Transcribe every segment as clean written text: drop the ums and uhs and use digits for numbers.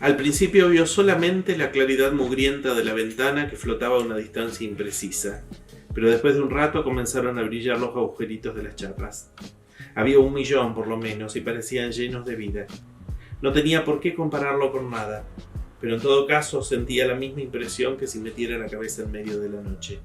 Al principio vio solamente la claridad mugrienta de la ventana que flotaba a una distancia imprecisa, pero después de un rato comenzaron a brillar los agujeritos de las chapas. Había 1.000.000 por lo menos y parecían llenos de vida. No tenía por qué compararlo con nada, pero en todo caso sentía la misma impresión que si metiera la cabeza en medio de la noche.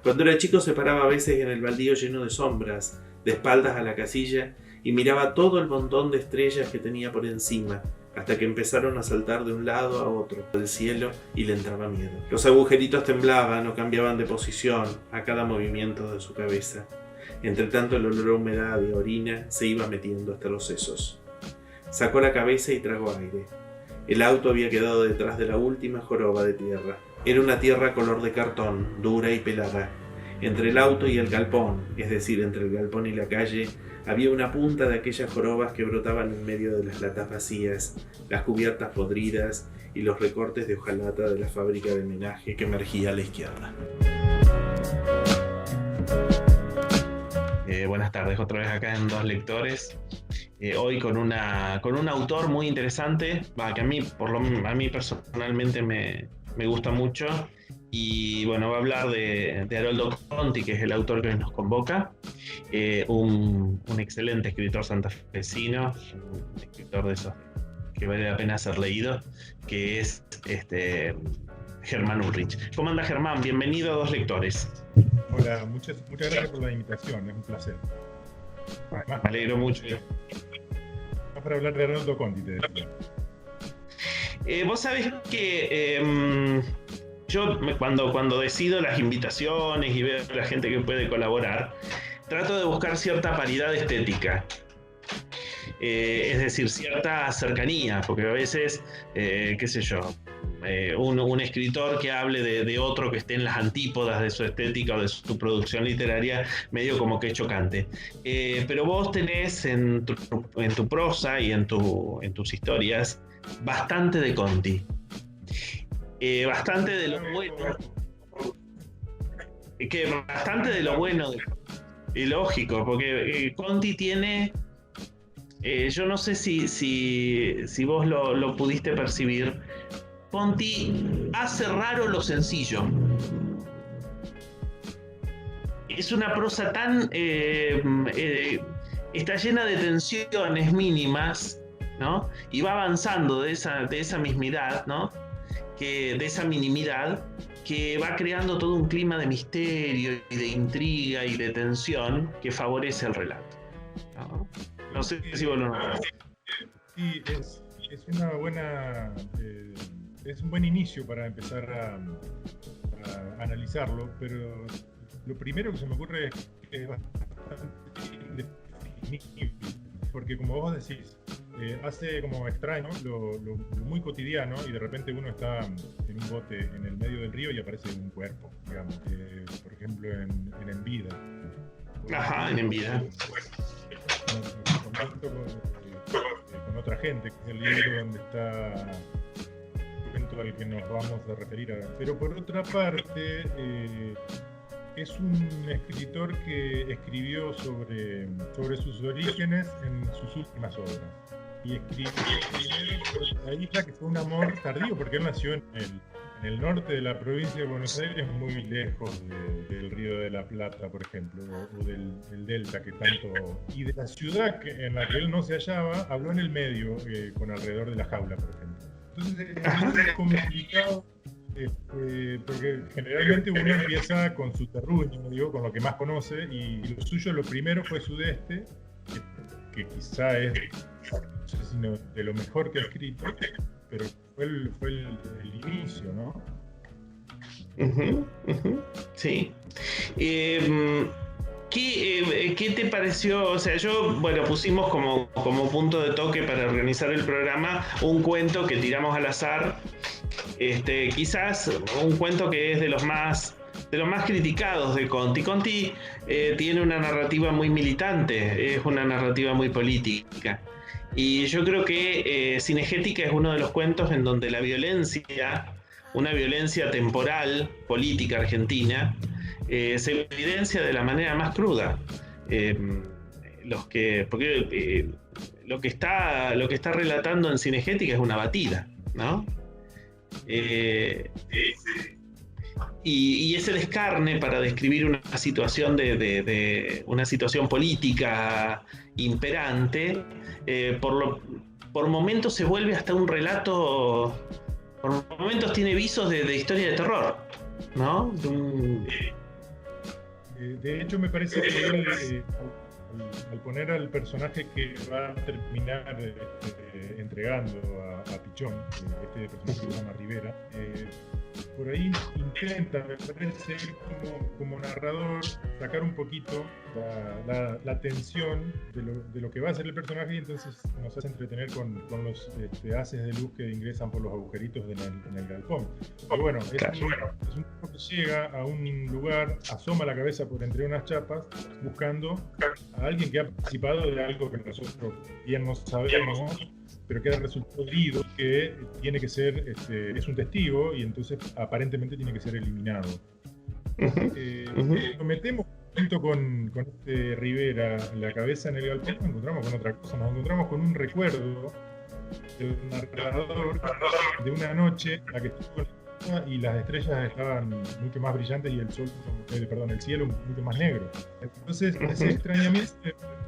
Cuando era chico se paraba a veces en el baldío lleno de sombras, de espaldas a la casilla, y miraba todo el montón de estrellas que tenía por encima, hasta que empezaron a saltar de un lado a otro del cielo y le entraba miedo. Los agujeritos temblaban o cambiaban de posición a cada movimiento de su cabeza. Entre tanto el olor a humedad y a orina se iba metiendo hasta los sesos. Sacó la cabeza y tragó aire. El auto había quedado detrás de la última joroba de tierra. Era una tierra color de cartón, dura y pelada. Entre el auto y el galpón, es decir, entre el galpón y la calle, había una punta de aquellas jorobas que brotaban en medio de las latas vacías, las cubiertas podridas y los recortes de hojalata de la fábrica de menaje que emergía a la izquierda. Buenas tardes, otra vez acá en Dos Lectores. Hoy con un autor muy interesante, que a mí personalmente me gusta mucho. Y bueno, va a hablar de Haroldo Conti, que es el autor que hoy nos convoca. Un excelente escritor santafesino, un escritor de esos que vale la pena ser leído, que es Germán Ulrich. ¿Cómo anda, Germán? Bienvenido a Dos Lectores. Hola, muchas gracias por la invitación, es un placer. Me alegro mucho. Más para hablar de Haroldo Conti, te decía. Vos sabés que yo cuando decido las invitaciones y veo a la gente que puede colaborar, trato de buscar cierta paridad estética. Es decir, cierta cercanía, porque a veces, qué sé yo, un escritor que hable de otro que esté en las antípodas de su estética o de su producción literaria, medio como que es chocante. Pero vos tenés en tu prosa y en tus historias bastante de Conti. Bastante de lo bueno. Bastante de lo bueno y lógico, porque Conti tiene... yo no sé si vos lo pudiste percibir. Conti hace raro lo sencillo. Es una prosa tan... está llena de tensiones mínimas, ¿no? Y va avanzando de esa mismidad, ¿no? De esa minimidad, que va creando todo un clima de misterio y de intriga y de tensión que favorece el relato, ¿no? No sé si vos lo notas. Sí, es una buena... es un buen inicio para empezar a analizarlo, pero lo primero que se me ocurre es que es bastante indefinible, porque como vos decís, hace como extraño lo muy cotidiano y de repente uno está en un bote en el medio del río y aparece un cuerpo, digamos, por ejemplo en Vida. Ajá, en Vida. Con otra gente, que es el libro donde está el cuento al que nos vamos a referir ahora. Pero por otra parte, es un escritor que escribió sobre sus orígenes en sus últimas obras. Y escribió primero sobre la isla, que fue un amor tardío, porque él nació en el norte de la provincia de Buenos Aires, muy lejos del Río de la Plata, por ejemplo, o del Delta, que tanto... Y de la ciudad en la que él no se hallaba, habló en el medio, con alrededor de la jaula, por ejemplo. Entonces es complicado, porque generalmente uno empieza con su terruño, digo, con lo que más conoce, y lo suyo, lo primero fue Sudeste, que quizá es, no sé si no, de lo mejor que ha escrito, pero fue el inicio, ¿no? Sí. ¿Qué te pareció? O sea, pusimos como punto de toque para organizar el programa un cuento que tiramos al azar. Quizás un cuento que es de los más criticados de Conti. Conti tiene una narrativa muy militante, es una narrativa muy política. Y yo creo que Cinegética es uno de los cuentos en donde la violencia, una violencia temporal, política argentina, se evidencia de la manera más cruda. Lo que está relatando en Cinegética es una batida. ¿no? Y ese descarne para describir una situación de una situación política imperante, por momentos se vuelve hasta un relato, por momentos tiene visos de historia de terror, ¿no? De hecho, me parece que él, al poner al personaje que va a terminar entregando a Pichón, este personaje que se llama Rivera, por ahí intenta, me parece, como narrador, sacar un poquito la tensión de lo que va a ser el personaje, y entonces nos hace entretener con los haces de luz que ingresan por los agujeritos en el galpón. Pero bueno, es un tipo que llega a un lugar, asoma la cabeza por entre unas chapas, buscando a alguien que ha participado de algo que nosotros bien no sabemos, pero que ha resultado herido, que tiene que ser, es un testigo, y entonces aparentemente tiene que ser eliminado. Lo metemos junto con Rivera la cabeza en el galpón, nos encontramos con otra cosa, nos encontramos con un recuerdo del narrador de una noche en la que estuvo y las estrellas estaban mucho más brillantes y el cielo mucho más negro. Entonces, ese extrañamiento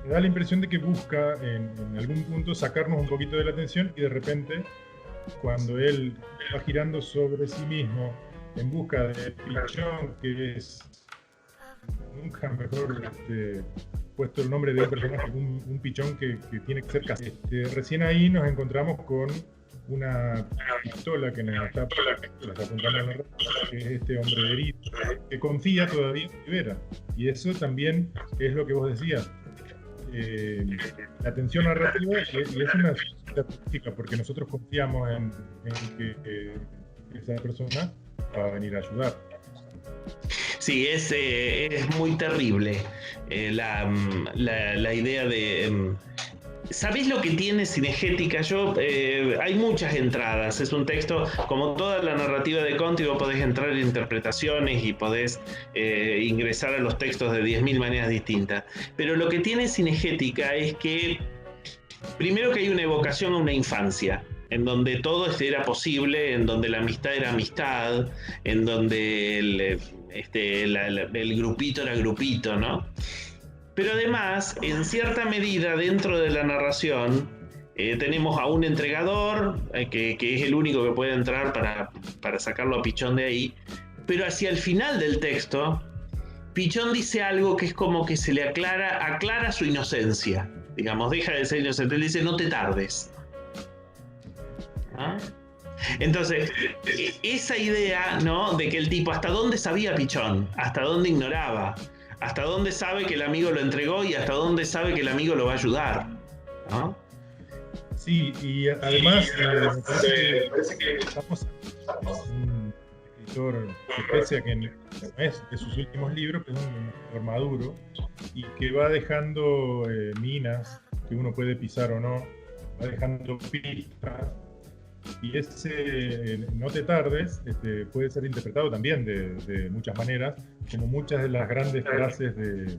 me da la impresión de que busca en algún punto sacarnos un poquito de la atención, y de repente, cuando él va girando sobre sí mismo en busca de Pichón, que es nunca mejor puesto el nombre de un personaje, un pichón que tiene que ser casi. Recién ahí nos encontramos con una pistola que nos está apuntando a la que es este hombre herido, que confía todavía en Rivera. Y eso también es lo que vos decías. La tensión narrativa, y es una característica, porque nosotros confiamos en que esa persona va a venir a ayudar. Sí, es muy terrible la idea de... ¿Sabés lo que tiene Cinegética? Hay muchas entradas, es un texto, como toda la narrativa de Conti, vos podés entrar en interpretaciones y podés ingresar a los textos de 10.000 maneras distintas. Pero lo que tiene Cinegética es que, primero, que hay una evocación a una infancia, en donde todo era posible, en donde la amistad era amistad, en donde el grupito era grupito, ¿no? Pero además, en cierta medida, dentro de la narración, tenemos a un entregador, que es el único que puede entrar para sacarlo a Pichón de ahí, pero hacia el final del texto, Pichón dice algo que es como que se le aclara su inocencia. Digamos, deja de ser inocente, él dice: no te tardes. ¿Ah? Entonces, esa idea, ¿no?, de que el tipo, ¿hasta dónde sabía Pichón? ¿Hasta dónde ignoraba? ¿Hasta dónde sabe que el amigo lo entregó y hasta dónde sabe que el amigo lo va a ayudar? ¿No? Sí, y además me parece que estamos en un escritor que, pese a que no es de sus últimos libros, que es un escritor maduro y que va dejando minas que uno puede pisar o no, va dejando pistas. Y ese no te tardes puede ser interpretado también de muchas maneras, como muchas de las grandes frases de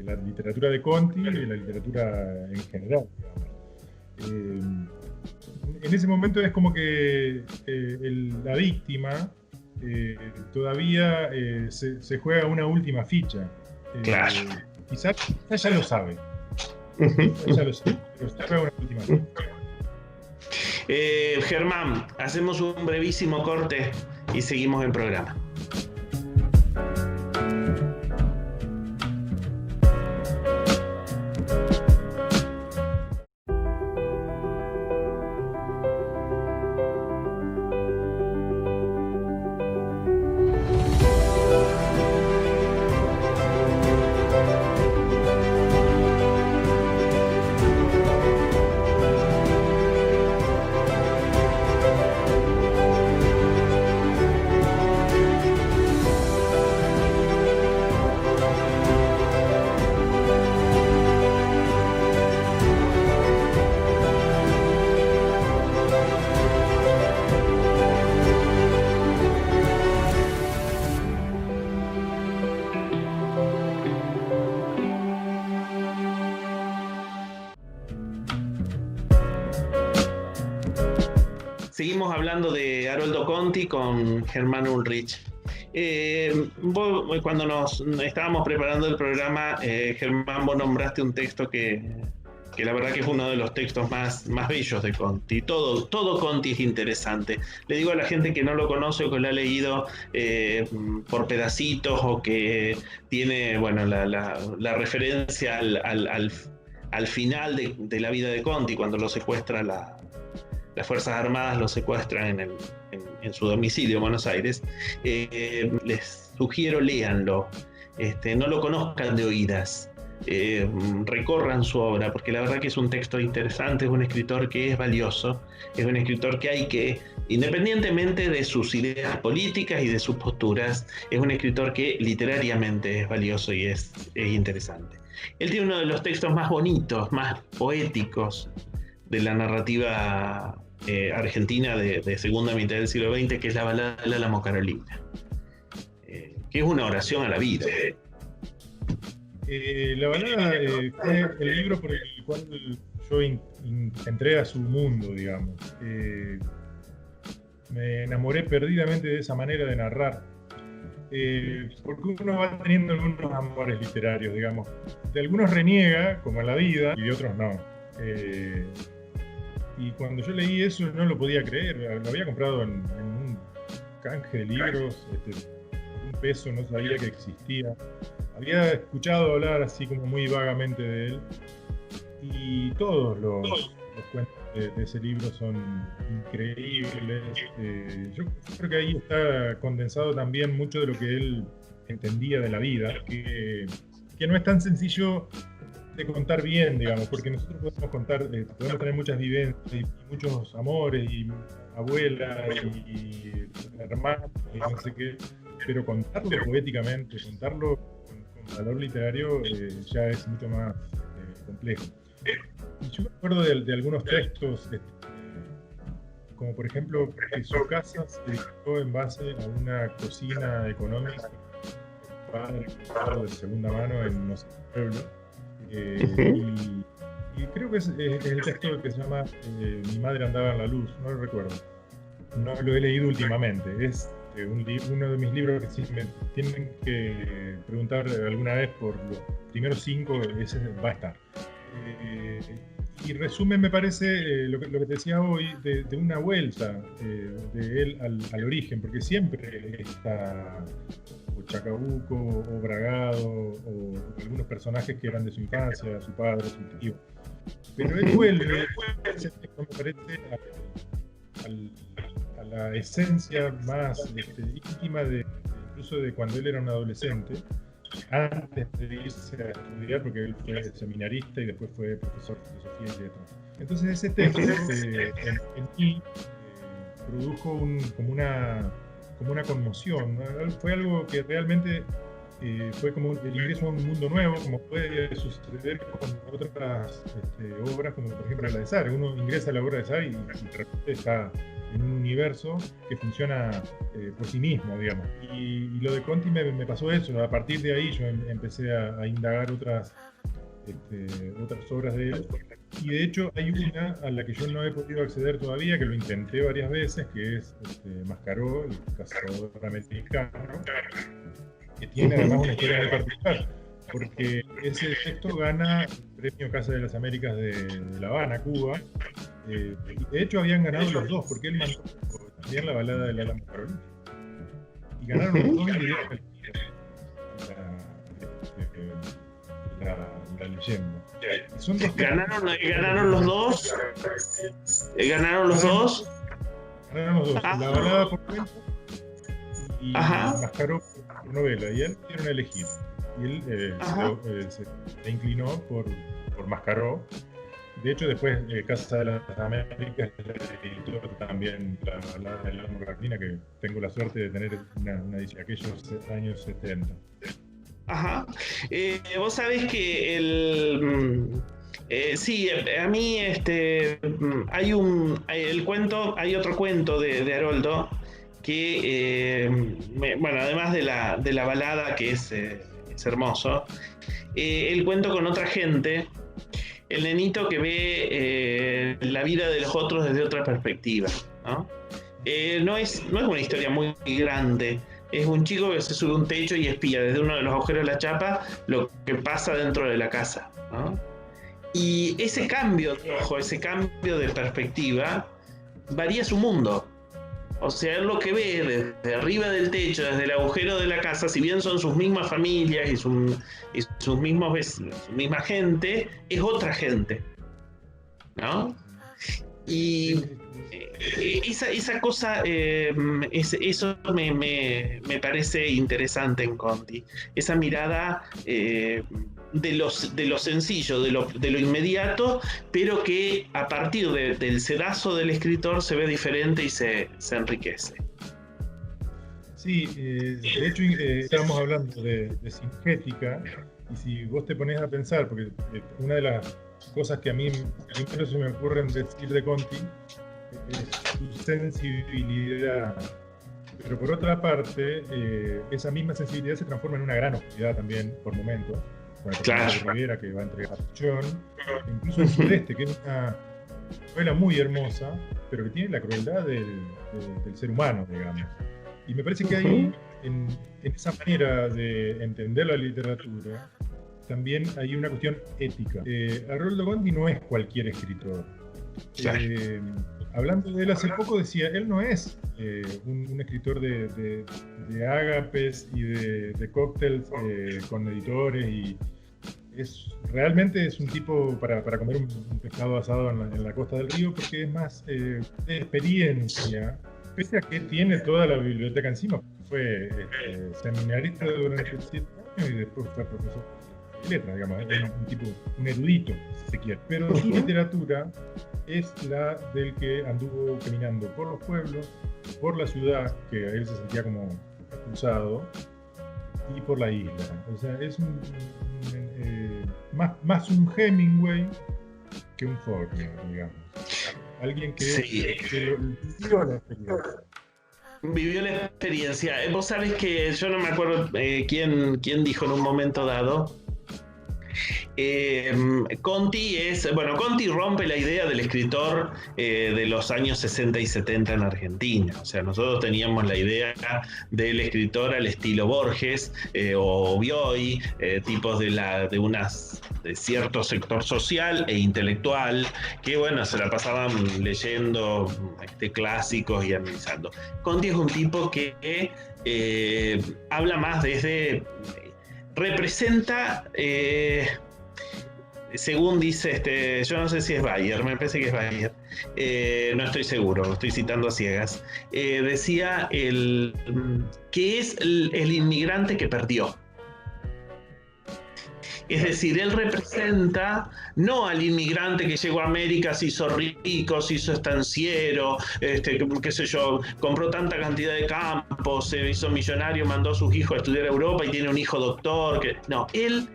la literatura de Conti y de la literatura en general, digamos. En ese momento es como que la víctima todavía se juega una última ficha. Claro. Quizás ya lo sabe. Ya lo sabe, pero se juega una última ficha. Germán, hacemos un brevísimo corte y seguimos el programa. Seguimos hablando de Haroldo Conti con Germán Ulrich. Cuando nos estábamos preparando el programa, Germán, vos nombraste un texto que la verdad que es uno de los textos más bellos de Conti. Todo Conti es interesante. Le digo a la gente que no lo conoce o que lo ha leído por pedacitos o que tiene la referencia al final de la vida de Conti, cuando lo secuestra las Fuerzas Armadas, lo secuestran en su domicilio en Buenos Aires. Les sugiero, léanlo. No lo conozcan de oídas. Recorran su obra, porque la verdad que es un texto interesante, es un escritor que es valioso, es un escritor que hay que, independientemente de sus ideas políticas y de sus posturas, es un escritor que literariamente es valioso y es interesante. Él tiene uno de los textos más bonitos, más poéticos de la narrativa argentina de segunda mitad del siglo XX, que es la balada del Álamo Carolina, que es una oración a la vida. La balada fue el libro por el cual yo entré a su mundo, digamos. Me enamoré perdidamente de esa manera de narrar, porque uno va teniendo algunos amores literarios, digamos. De algunos reniega, como en la vida, y de otros no. Y cuando yo leí eso no lo podía creer. Lo había comprado en un canje de libros, por $1, no sabía que existía. Había escuchado hablar así como muy vagamente de él, y todos los cuentos de ese libro son increíbles. Yo creo que ahí está condensado también mucho de lo que él entendía de la vida, que no es tan sencillo de contar bien, digamos, porque nosotros podemos tener muchas vivencias y muchos amores y abuelas y hermanos y no sé qué, pero contarlo poéticamente, contarlo con valor literario ya es mucho más complejo. Y yo me acuerdo de algunos textos, como por ejemplo que su casa se editó en base a una cocina económica de segunda mano en no sé qué pueblo. Y creo que es el texto que se llama Mi madre andaba en la luz, no lo recuerdo. No lo he leído últimamente. Es uno de mis libros que si me tienen que preguntar alguna vez por los primeros 5, ese va a estar. Y resume, me parece, lo que te decía hoy, de una vuelta de él al origen, porque siempre está o Chacabuco, o Bragado, o algunos personajes que eran de su infancia, su padre, su tío. Pero él vuelve, me parece, a la esencia más íntima incluso de cuando él era un adolescente, antes de irse a estudiar, porque él fue seminarista y después fue profesor de filosofía y letras. Entonces ese texto en mí produjo como una conmoción, ¿no? Fue algo que realmente fue como el ingreso a un mundo nuevo, como puede suceder con otras obras, como por ejemplo la de Sartre. Uno ingresa a la obra de Sartre y de repente está en un universo que funciona por sí mismo, digamos. Y lo de Conti me pasó eso. A partir de ahí yo empecé a indagar otras obras de él. Y de hecho hay una a la que yo no he podido acceder todavía, que lo intenté varias veces, que es Mascaró, el cazador americano, que tiene además una historia muy particular, porque ese texto gana el premio Casa de las Américas de La Habana, Cuba, y de hecho habían ganado los dos, porque él mandó también la balada del Álamo Carolina, y ganaron los dos y le dieron la leyenda. Son dos ¿Ganaron los dos? ¿Ganaron los dos? Ganaron los dos, la balada por cuento y Mascaró por novela, y él dieron a elegir. Y él se inclinó por Mascaró. De hecho, después Casa de las Américas editó también la balada del Álamo Carolina, que tengo la suerte de tener una edición de aquellos años 70. Ajá. Vos sabés que sí, a mí hay otro cuento de Haroldo que, además de la balada, que es hermoso, el cuento con otra gente, el nenito que ve la vida de los otros desde otra perspectiva, ¿no? No es una historia muy grande. Es un chico que se sube a un techo y espía desde uno de los agujeros de la chapa lo que pasa dentro de la casa, ¿no? Y ese cambio de ojo, ese cambio de perspectiva, varía su mundo. O sea, él lo que ve desde arriba del techo, desde el agujero de la casa, si bien son sus mismas familias y sus mismos vecinos, su misma gente, es otra gente, ¿no? Y esa cosa, eso me parece interesante en Conti. Esa mirada de lo sencillo, de lo inmediato, pero que a partir del sedazo del escritor se ve diferente y se enriquece. Sí, de hecho estábamos hablando de singética, y si vos te pones a pensar, porque una de las cosas que a mí primero se me ocurren decir de Conti es su sensibilidad, pero por otra parte esa misma sensibilidad se transforma en una gran oscuridad también por momentos, con el personaje de Rivera que va a entregar a John, incluso en Celeste, que es una novela muy hermosa, pero que tiene la crueldad del ser humano, digamos. Y me parece que hay en esa manera de entender la literatura también hay una cuestión ética. Haroldo Conti no es cualquier escritor. Hablando de él hace poco decía, él no es un escritor de ágapes y de cócteles con editores, y realmente es un tipo para comer un pescado asado en la costa del río, porque es más de experiencia, pese a que tiene toda la biblioteca encima. Fue seminarista durante 7 años y después fue profesor de letras, digamos, un tipo, un erudito, si se quiere. Pero su literatura es la del que anduvo caminando por los pueblos, por la ciudad, que él se sentía como expulsado, y por la isla. O sea, es más un Hemingway que un Faulkner, digamos. Alguien que vivió la experiencia. Vivió la experiencia. Vos sabés que yo no me acuerdo quién dijo en un momento dado. Conti rompe la idea del escritor de los años 60 y 70 en Argentina. O sea, nosotros teníamos la idea del escritor al estilo Borges o Bioy, tipos de cierto sector social e intelectual, que bueno, se la pasaban leyendo clásicos y analizando. Conti es un tipo que habla más representa, según dice, yo no sé si es Bayer, me parece que es Bayer, no estoy seguro, estoy citando a ciegas, decía que es el inmigrante que perdió. Es decir, él representa no al inmigrante que llegó a América, se hizo rico, se hizo estanciero, qué sé yo, compró tanta cantidad de campos, se hizo millonario, mandó a sus hijos a estudiar a Europa y tiene un hijo doctor. No, él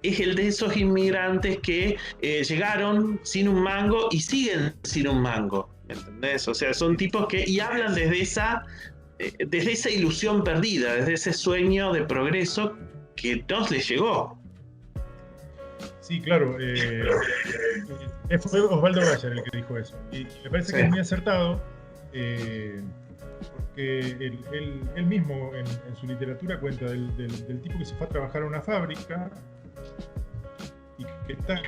es el de esos inmigrantes que llegaron sin un mango y siguen sin un mango, ¿entendés? O sea, son tipos y hablan desde esa ilusión perdida, desde ese sueño de progreso que no les llegó. Sí, claro. Fue Osvaldo Bayer el que dijo eso. Y me parece que es muy acertado, porque él mismo en su literatura cuenta del tipo que se fue a trabajar a una fábrica y que está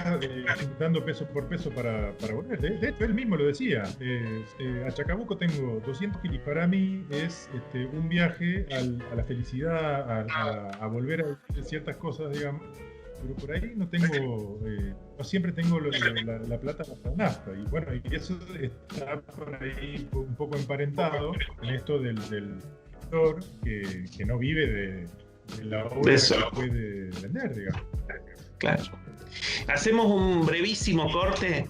juntando peso por peso para volver. De hecho, él mismo lo decía. A Chacabuco tengo 200 kilos. Para mí es un viaje a la felicidad, a volver a hacer ciertas cosas, digamos. Pero por ahí no siempre tengo la plata para la nafta. Y bueno, y eso está por ahí un poco emparentado con esto del lector que no vive de la obra que puede vender, digamos. Claro. Hacemos un brevísimo corte,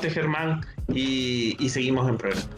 Germán, y seguimos en programa.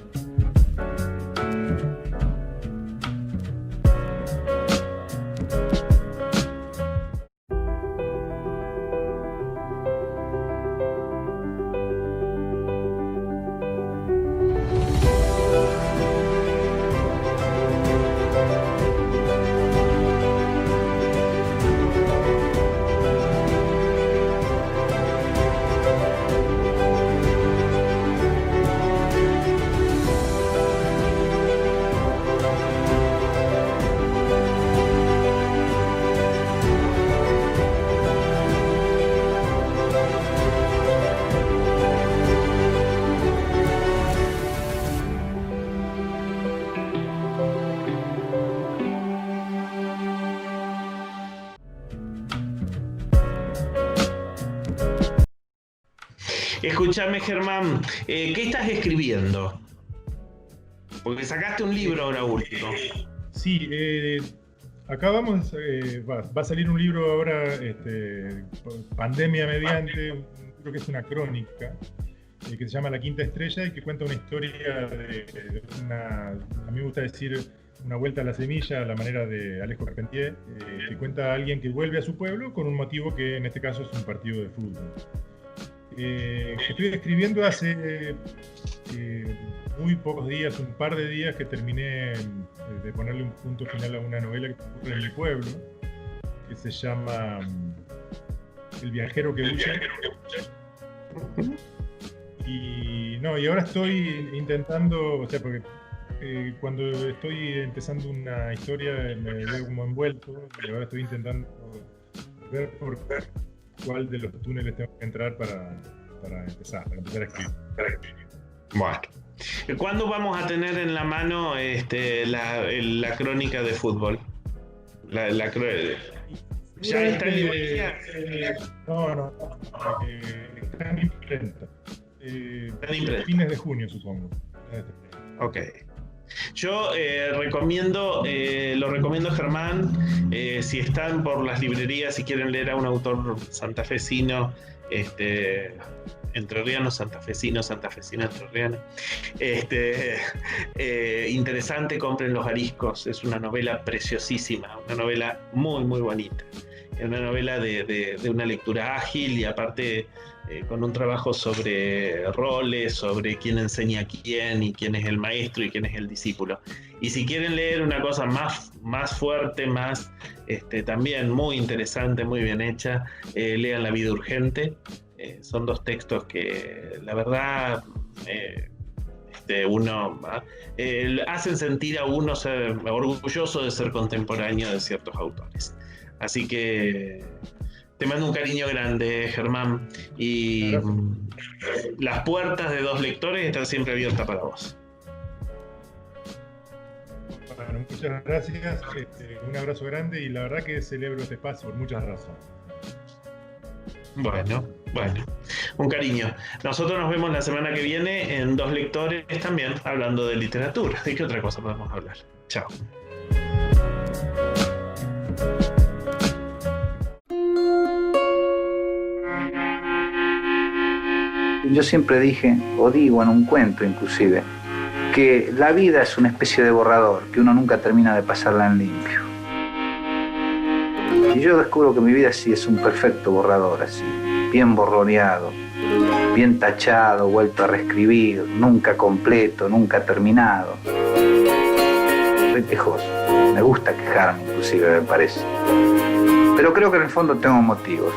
Escúchame, Germán, ¿qué estás escribiendo? Porque sacaste un libro ahora último. Sí, acabamos, va a salir un libro ahora, pandemia mediante, creo que es una crónica, que se llama La Quinta Estrella y que cuenta una historia de a mí me gusta decir, una vuelta a la semilla a la manera de Alejo Carpentier, que cuenta a alguien que vuelve a su pueblo con un motivo que en este caso es un partido de fútbol. Estoy escribiendo hace muy pocos días, un par de días, que terminé de ponerle un punto final a una novela que ocurre en mi pueblo, que se llama El viajero que huye. Y ahora estoy intentando, o sea, porque cuando estoy empezando una historia me veo como envuelto, y ahora estoy intentando ver cuál de los túneles tengo que entrar para empezar a escribir. Bueno. ¿Cuándo vamos a tener en la mano la crónica de fútbol? ¿Ya está en librería? No. Está en imprenta. Fines de junio, supongo. Ok. Yo lo recomiendo Germán, si están por las librerías, si quieren leer a un autor santafesino, entrerriano, santafesino, entrerriano, interesante, compren Los Ariscos. Es una novela preciosísima, una novela muy muy bonita, es una novela de una lectura ágil y aparte con un trabajo sobre roles, sobre quién enseña a quién y quién es el maestro y quién es el discípulo. Y si quieren leer una cosa más fuerte, más también muy interesante, muy bien hecha, lean La vida urgente. Son dos textos que la verdad hacen sentir a uno ser orgulloso de ser contemporáneo de ciertos autores. Así que te mando un cariño grande, Germán, y las puertas de Dos Lectores están siempre abiertas para vos. Bueno, muchas gracias, un abrazo grande y la verdad que celebro este espacio por muchas razones. Bueno, un cariño. Nosotros nos vemos la semana que viene en Dos Lectores también, hablando de literatura. ¿De qué otra cosa podemos hablar? Chao. Yo siempre dije, o digo en un cuento inclusive, que la vida es una especie de borrador, que uno nunca termina de pasarla en limpio. Y yo descubro que mi vida sí es un perfecto borrador, así, bien borroneado, bien tachado, vuelto a reescribir, nunca completo, nunca terminado. Soy quejoso, me gusta quejarme inclusive, me parece. Pero creo que en el fondo tengo motivos.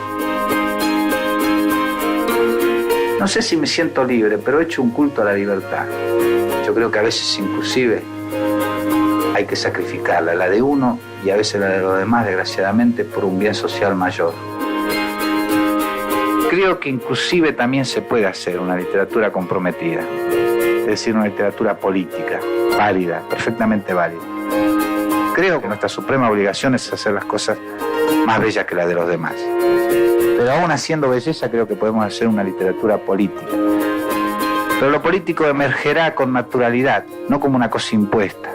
No sé si me siento libre, pero he hecho un culto a la libertad. Yo creo que a veces inclusive hay que sacrificarla, la de uno y a veces la de los demás, desgraciadamente, por un bien social mayor. Creo que inclusive también se puede hacer una literatura comprometida, es decir, una literatura política, válida, perfectamente válida. Creo que nuestra suprema obligación es hacer las cosas más bellas que las de los demás. Pero aún haciendo belleza creo que podemos hacer una literatura política. Pero lo político emergerá con naturalidad, no como una cosa impuesta.